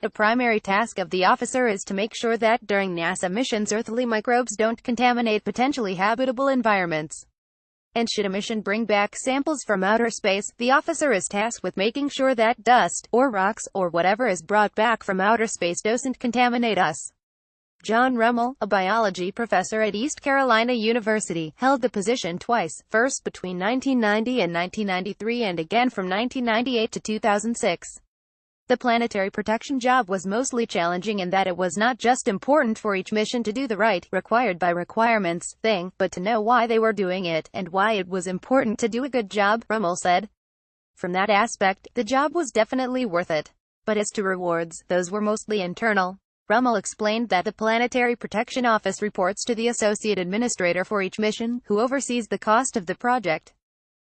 The primary task of the officer is to make sure that during NASA missions earthly microbes don't contaminate potentially habitable environments. And should a mission bring back samples from outer space, the officer is tasked with making sure that dust, or rocks, or whatever is brought back from outer space doesn't contaminate us. John Rummel, a biology professor at East Carolina University, held the position twice, first between 1990 and 1993 and again from 1998 to 2006. The planetary protection job was mostly challenging in that it was not just important for each mission to do the right, required by requirements, thing, but to know why they were doing it, and why it was important to do a good job, Rummel said. From that aspect, the job was definitely worth it. But as to rewards, those were mostly internal. Rummel explained that the Planetary Protection Office reports to the Associate Administrator for each mission, who oversees the cost of the project.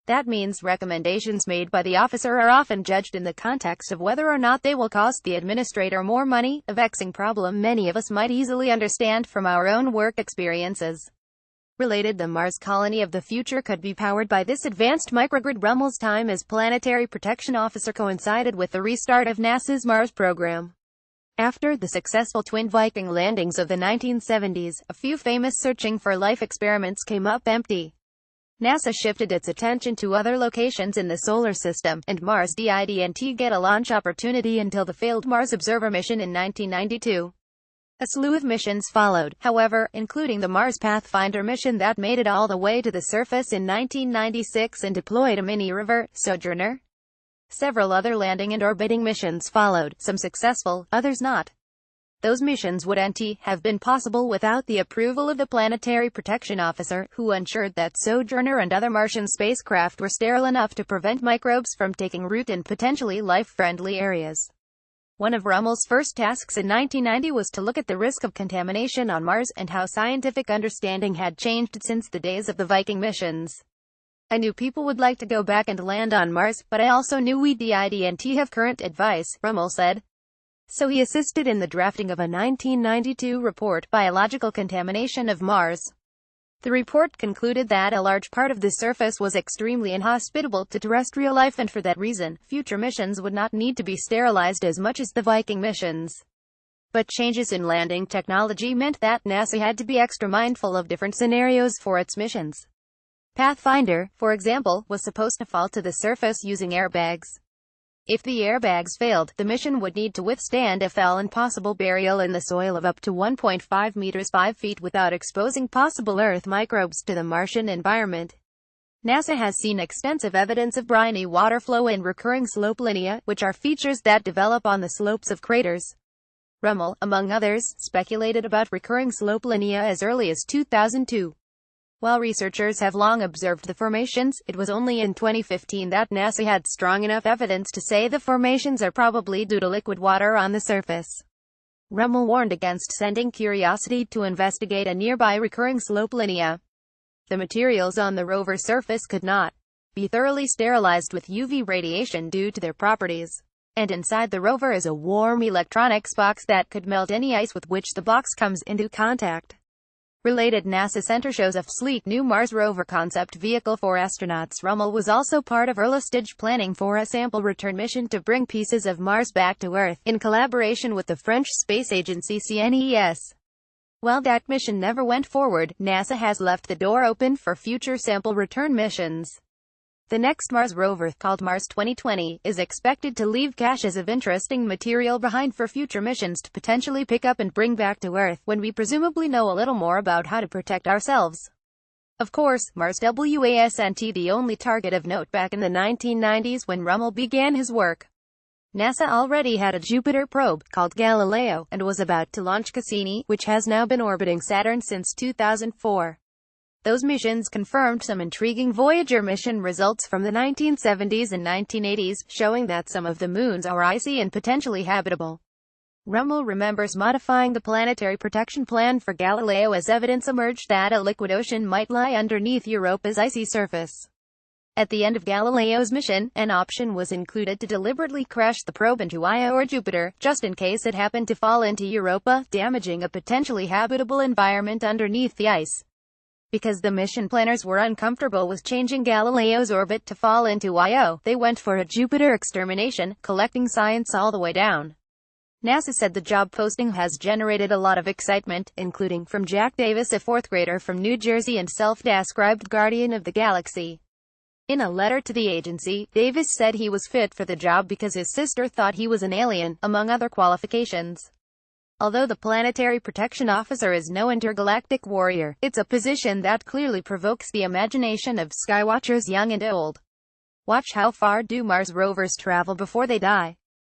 That means recommendations made by the officer are often judged in the context of whether or not they will cost the administrator more money, a vexing problem many of us might easily understand from our own work experiences. Related, the Mars colony of the future could be powered by this advanced microgrid. Rummel's time as Planetary Protection Officer coincided with the restart of NASA's Mars program. After the successful twin Viking landings of the 1970s, a few famous searching for life experiments came up empty. NASA shifted its attention to other locations in the solar system, and Mars didn't get a launch opportunity until the failed Mars Observer mission in 1992. A slew of missions followed, however, including the Mars Pathfinder mission that made it all the way to the surface in 1996 and deployed a mini-rover, Sojourner. Several other landing and orbiting missions followed, some successful, others not. Those missions wouldn't have been possible without the approval of the Planetary Protection Officer, who ensured that Sojourner and other Martian spacecraft were sterile enough to prevent microbes from taking root in potentially life-friendly areas. One of Rummel's first tasks in 1990 was to look at the risk of contamination on Mars and how scientific understanding had changed since the days of the Viking missions. I knew people would like to go back and land on Mars, but I also knew we didn't have current advice, Rummel said. So he assisted in the drafting of a 1992 report, Biological Contamination of Mars. The report concluded that a large part of the surface was extremely inhospitable to terrestrial life, and for that reason, future missions would not need to be sterilized as much as the Viking missions. But changes in landing technology meant that NASA had to be extra mindful of different scenarios for its missions. Pathfinder, for example, was supposed to fall to the surface using airbags. If the airbags failed, the mission would need to withstand a fall and possible burial in the soil of up to 1.5 meters 5 feet without exposing possible Earth microbes to the Martian environment. NASA has seen extensive evidence of briny water flow and recurring slope linea, which are features that develop on the slopes of craters. Rummel, among others, speculated about recurring slope linea as early as 2002. While researchers have long observed the formations, it was only in 2015 that NASA had strong enough evidence to say the formations are probably due to liquid water on the surface. Rummel warned against sending Curiosity to investigate a nearby recurring slope linea. The materials on the rover surface could not be thoroughly sterilized with UV radiation due to their properties. And inside the rover is a warm electronics box that could melt any ice with which the box comes into contact. Related, NASA Center shows a sleek new Mars rover concept vehicle for astronauts. Rummel was also part of early-stage planning for a sample return mission to bring pieces of Mars back to Earth, in collaboration with the French space agency CNES. While that mission never went forward, NASA has left the door open for future sample return missions. The next Mars rover, called Mars 2020, is expected to leave caches of interesting material behind for future missions to potentially pick up and bring back to Earth, when we presumably know a little more about how to protect ourselves. Of course, Mars wasn't the only target of note back in the 1990s when Rummel began his work. NASA already had a Jupiter probe, called Galileo, and was about to launch Cassini, which has now been orbiting Saturn since 2004. Those missions confirmed some intriguing Voyager mission results from the 1970s and 1980s, showing that some of the moons are icy and potentially habitable. Rummel remembers modifying the planetary protection plan for Galileo as evidence emerged that a liquid ocean might lie underneath Europa's icy surface. At the end of Galileo's mission, an option was included to deliberately crash the probe into Io or Jupiter, just in case it happened to fall into Europa, damaging a potentially habitable environment underneath the ice. Because the mission planners were uncomfortable with changing Galileo's orbit to fall into Io, they went for a Jupiter extermination, collecting science all the way down. NASA said the job posting has generated a lot of excitement, including from Jack Davis, a fourth grader from New Jersey and self-described guardian of the galaxy. In a letter to the agency, Davis said he was fit for the job because his sister thought he was an alien, among other qualifications. Although the Planetary Protection Officer is no intergalactic warrior, it's a position that clearly provokes the imagination of skywatchers young and old. Watch how far do Mars rovers travel before they die.